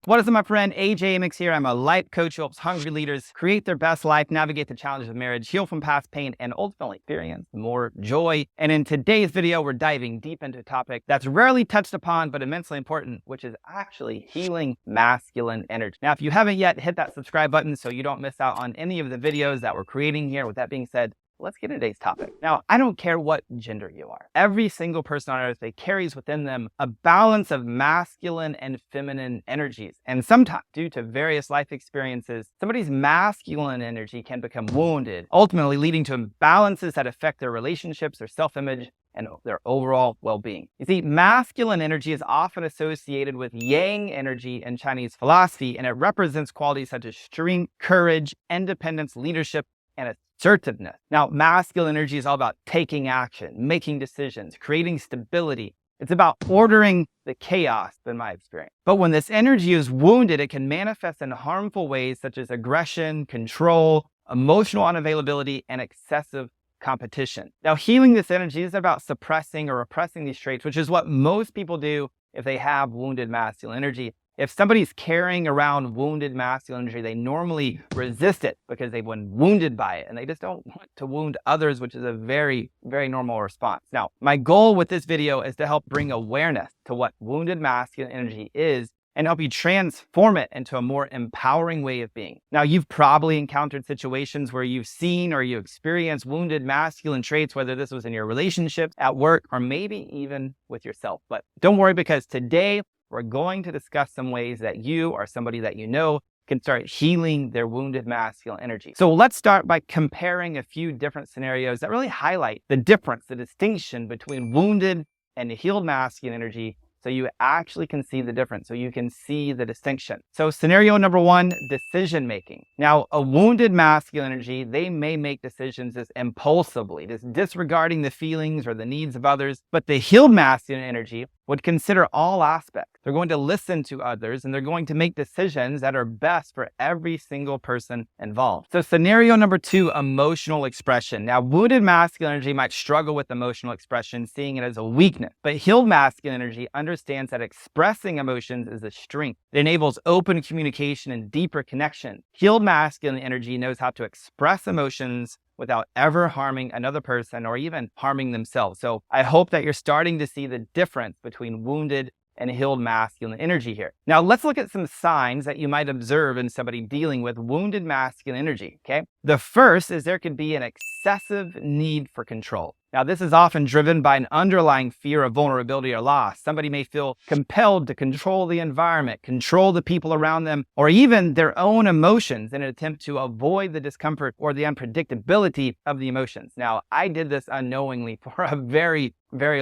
What is up, my friend? Amyx here. I'm a life coach who helps hungry leaders create their best life, navigate the challenges of marriage, heal from past pain, and ultimately experience more joy. And in today's video, we're diving deep into a topic that's rarely touched upon, but immensely important, which is actually healing masculine energy. Now, if you haven't yet, hit that subscribe button so you don't miss out on any of the videos that we're creating here. With that being said, let's get into today's topic. Now, I don't care what gender you are. Every single person on earth, they carries within them a balance of masculine and feminine energies. And sometimes, due to various life experiences, somebody's masculine energy can become wounded, ultimately leading to imbalances that affect their relationships, their self-image, and their overall well-being. You see, masculine energy is often associated with yang energy in Chinese philosophy, and it represents qualities such as strength, courage, independence, leadership, and assertiveness. Now, masculine energy is all about taking action, making decisions, creating stability. It's about ordering the chaos, in my experience. But when this energy is wounded, it can manifest in harmful ways such as aggression, control, emotional unavailability, and excessive competition. Now, healing this energy is about suppressing or repressing these traits, which is what most people do if they have wounded masculine energy. If somebody's carrying around wounded masculine energy, they normally resist it because they've been wounded by it and they just don't want to wound others, which is a very, very normal response. Now, my goal with this video is to help bring awareness to what wounded masculine energy is and help you transform it into a more empowering way of being. Now, you've probably encountered situations where you've seen or you experienced wounded masculine traits, whether this was in your relationship, at work, or maybe even with yourself. But don't worry, because today we're going to discuss some ways that you or somebody that you know can start healing their wounded masculine energy. So let's start by comparing a few different scenarios that really highlight the difference, the distinction between wounded and healed masculine energy, so you actually can see the difference, so you can see the distinction. So scenario number one, decision making. Now, a wounded masculine energy, they may make decisions just impulsively, just disregarding the feelings or the needs of others. But the healed masculine energy would consider all aspects. They're going to listen to others and they're going to make decisions that are best for every single person involved. So scenario number two, emotional expression. Now, wounded masculine energy might struggle with emotional expression, seeing it as a weakness, but healed masculine energy understands that expressing emotions is a strength. It enables open communication and deeper connection. Healed masculine energy knows how to express emotions without ever harming another person or even harming themselves. So I hope that you're starting to see the difference between wounded and healed masculine energy here. Now, let's look at some signs that you might observe in somebody dealing with wounded masculine energy, okay? The first is there could be an excessive need for control. Now, this is often driven by an underlying fear of vulnerability or loss. Somebody may feel compelled to control the environment, control the people around them, or even their own emotions in an attempt to avoid the discomfort or the unpredictability of the emotions. Now, I did this unknowingly for a very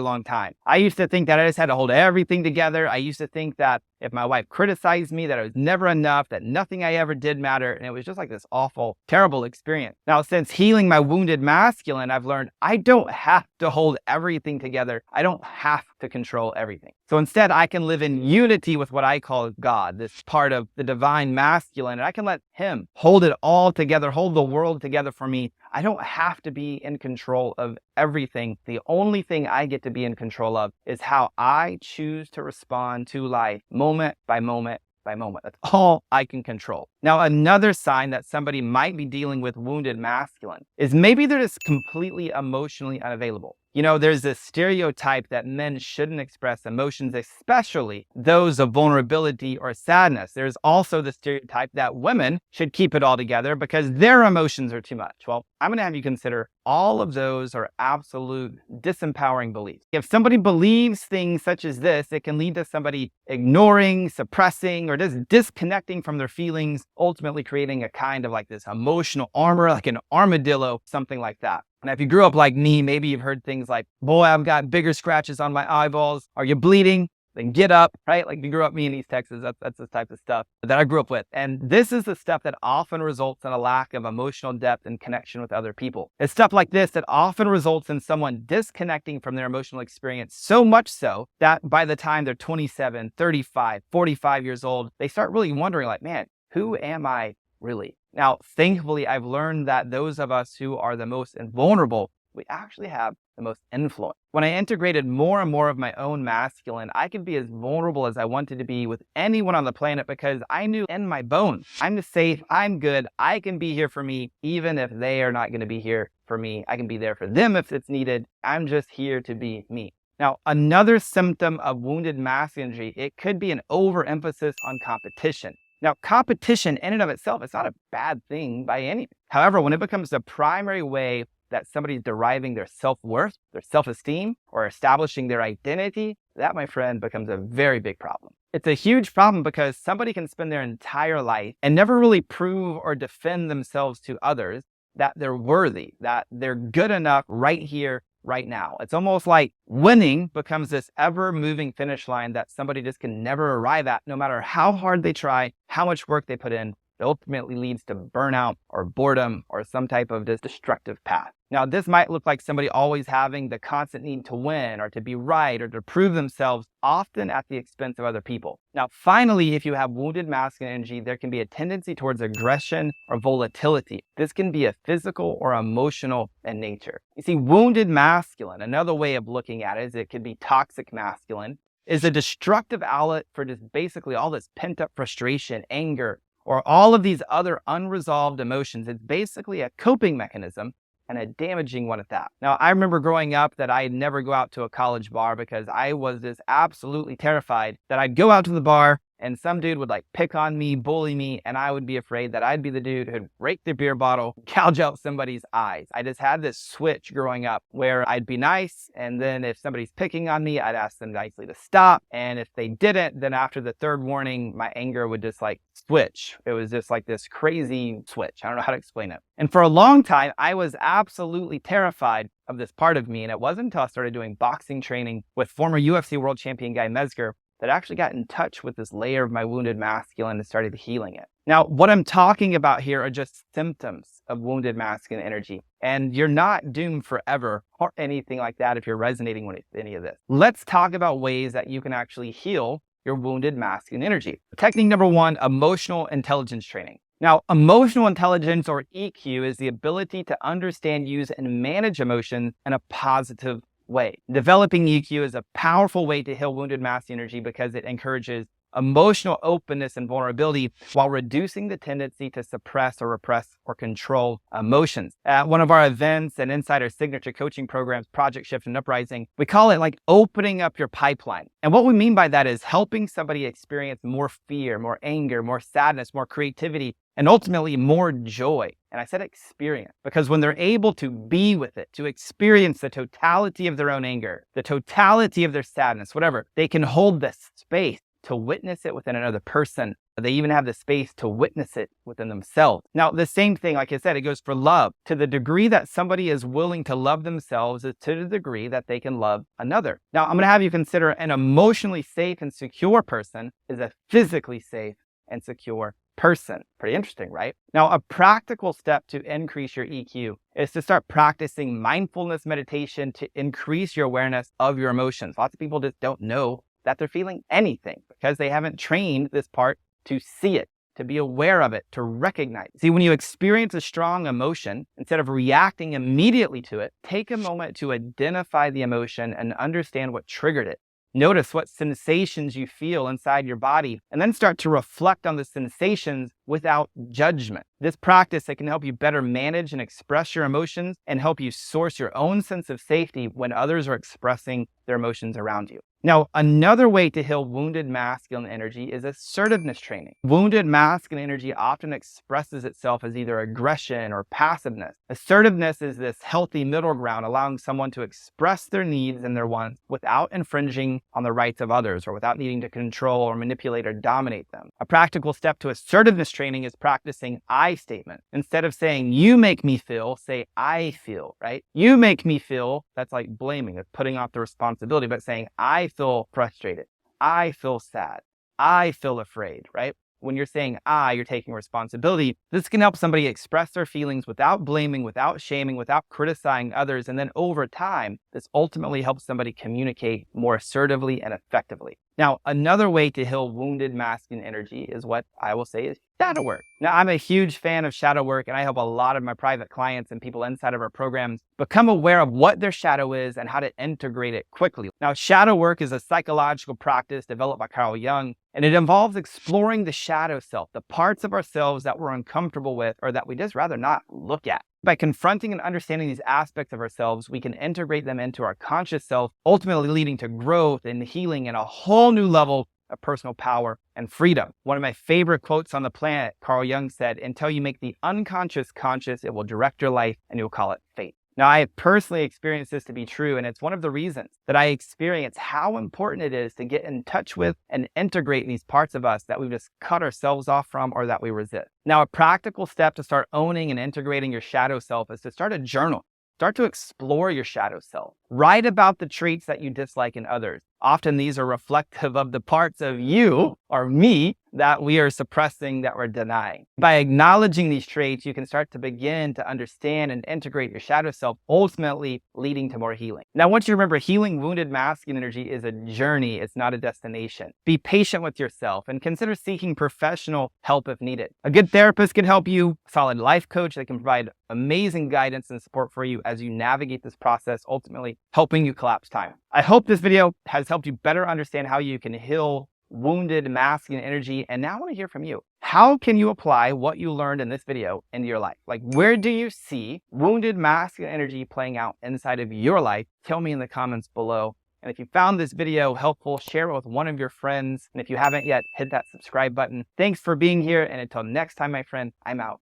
long time. I used to think that I just had to hold everything together. I used to think that if my wife criticized me, that it was never enough, that nothing I ever did mattered. And it was just like this awful, terrible experience. Now, since healing my wounded masculine, I've learned I don't have to hold everything together. I don't have to control everything. So instead, I can live in unity with what I call God, this part of the divine masculine, and I can let him hold it all together, hold the world together for me. I don't have to be in control of everything. The only thing I get to be in control of is how I choose to respond to life moment by moment by moment. That's all I can control. Now, another sign that somebody might be dealing with wounded masculine is maybe they're just completely emotionally unavailable. You know, there's this stereotype that men shouldn't express emotions, especially those of vulnerability or sadness. There's also the stereotype that women should keep it all together because their emotions are too much. Well, I'm going to have you consider all of those are absolute disempowering beliefs. If somebody believes things such as this, it can lead to somebody ignoring, suppressing, or just disconnecting from their feelings, ultimately creating a kind of like this emotional armor, like an armadillo, something like that. And if you grew up like me, maybe you've heard things like, boy, I've got bigger scratches on my eyeballs. Are you bleeding? Then get up, right? Like if you grew up me in East Texas, that's the type of stuff that I grew up with. And this is the stuff that often results in a lack of emotional depth and connection with other people. It's stuff like this that often results in someone disconnecting from their emotional experience, so much so that by the time they're 27, 35, 45 years old, they start really wondering like, man, who am I really? Now, thankfully, I've learned that those of us who are the most vulnerable we actually have the most influence. When I integrated more and more of my own masculine, I could be as vulnerable as I wanted to be with anyone on the planet because I knew in my bones, I'm safe, I'm good, I can be here for me, even if they are not going to be here for me. I can be there for them if it's needed. I'm just here to be me. Now, another symptom of wounded masculine energy, it could be an overemphasis on competition. Now, competition in and of itself, it's not a bad thing by any means. However, when it becomes the primary way that somebody's deriving their self-worth, their self-esteem, or establishing their identity, that, my friend, becomes a very big problem. It's a huge problem because somebody can spend their entire life and never really prove or defend themselves to others that they're worthy, that they're good enough right here, right now. It's almost like winning becomes this ever-moving finish line that somebody just can never arrive at, no matter how hard they try, how much work they put in. It ultimately leads to burnout or boredom or some type of this destructive path. Now, this might look like somebody always having the constant need to win or to be right or to prove themselves, often at the expense of other people. Now, finally, if you have wounded masculine energy, there can be a tendency towards aggression or volatility. This can be a physical or emotional in nature. You see, wounded masculine, another way of looking at it is it could be toxic masculine, is a destructive outlet for just basically all this pent-up frustration, anger, or all of these other unresolved emotions. It's basically a coping mechanism, and a damaging one at that. Now, I remember growing up that I'd never go out to a college bar because I was just absolutely terrified that I'd go out to the bar and some dude would like pick on me, bully me, and I would be afraid that I'd be the dude who'd break the beer bottle, gouge out somebody's eyes. I just had this switch growing up where I'd be nice, and then if somebody's picking on me, I'd ask them nicely to stop, and if they didn't, then after the third warning, my anger would just like switch. It was just like this crazy switch. I don't know how to explain it. And for a long time, I was absolutely terrified of this part of me, and it wasn't until I started doing boxing training with former UFC world champion 𝗙𝗏𝗔𝗔𝗃 that I actually got in touch with this layer of my wounded masculine and started healing it. Now, what I'm talking about here are just symptoms of wounded masculine energy, and you're not doomed forever or anything like that if you're resonating with any of this. Let's talk about ways that you can actually heal your wounded masculine energy. Technique number one, emotional intelligence training. Now, emotional intelligence, or EQ, is the ability to understand, use, and manage emotions in a positive way. Developing EQ is a powerful way to heal wounded masculine energy because it encourages emotional openness and vulnerability while reducing the tendency to suppress or repress or control emotions. At one of our events and inside our signature coaching programs, Project Shift and Uprising, we call it like opening up your pipeline. And what we mean by that is helping somebody experience more fear, more anger, more sadness, more creativity, and ultimately more joy. And I said experience, because when they're able to be with it, to experience the totality of their own anger, the totality of their sadness, whatever, they can hold this space to witness it within another person. They even have the space to witness it within themselves. Now, the same thing, like I said, it goes for love. To the degree that somebody is willing to love themselves is to the degree that they can love another. Now, I'm going to have you consider an emotionally safe and secure person is a physically safe and secure person. Pretty interesting, right? Now, a practical step to increase your EQ is to start practicing mindfulness meditation to increase your awareness of your emotions. Lots of people just don't know that they're feeling anything because they haven't trained this part to see it, to be aware of it, to recognize it. See, when you experience a strong emotion, instead of reacting immediately to it, take a moment to identify the emotion and understand what triggered it. Notice what sensations you feel inside your body, and then start to reflect on the sensations without judgment. This practice, it can help you better manage and express your emotions and help you source your own sense of safety when others are expressing their emotions around you. Now, another way to heal wounded masculine energy is assertiveness training. Wounded masculine energy often expresses itself as either aggression or passiveness. Assertiveness is this healthy middle ground, allowing someone to express their needs and their wants without infringing on the rights of others or without needing to control or manipulate or dominate them. A practical step to assertiveness training is practicing I statement. Instead of saying, you make me feel, say, I feel, right? You make me feel, that's like blaming, that's putting off the responsibility, but saying, I feel frustrated. I feel sad. I feel afraid, right? When you're saying I, you're taking responsibility. This can help somebody express their feelings without blaming, without shaming, without criticizing others. And then over time, this ultimately helps somebody communicate more assertively and effectively. Now, another way to heal wounded masculine energy is what I will say is shadow work. Now, I'm a huge fan of shadow work, and I help a lot of my private clients and people inside of our programs become aware of what their shadow is and how to integrate it quickly. Now, shadow work is a psychological practice developed by Carl Jung, and it involves exploring the shadow self, the parts of ourselves that we're uncomfortable with or that we just rather not look at. By confronting and understanding these aspects of ourselves, we can integrate them into our conscious self, ultimately leading to growth and healing and a whole new level of personal power and freedom. One of my favorite quotes on the planet, Carl Jung said, "Until you make the unconscious conscious, it will direct your life and you'll call it fate." Now, I have personally experienced this to be true, and it's one of the reasons that I experience how important it is to get in touch with and integrate these parts of us that we've just cut ourselves off from or that we resist. Now, a practical step to start owning and integrating your shadow self is to start a journal. Start to explore your shadow self. Write about the traits that you dislike in others. Often these are reflective of the parts of you or me that we are suppressing, that we're denying. By acknowledging these traits, you can start to begin to understand and integrate your shadow self, ultimately leading to more healing. Now, once you remember, healing wounded masculine energy is a journey. It's not a destination. Be patient with yourself and consider seeking professional help if needed. A good therapist can help you, a solid life coach that can provide amazing guidance and support for you as you navigate this process, ultimately helping you collapse time. I hope this video has helped you better understand how you can heal wounded masculine energy. And now I want to hear from you. How can you apply what you learned in this video into your life? Like, where do you see wounded masculine energy playing out inside of your life? Tell me in the comments below. And if you found this video helpful, share it with one of your friends. And if you haven't yet, hit that subscribe button. Thanks for being here. And until next time, my friend, I'm out.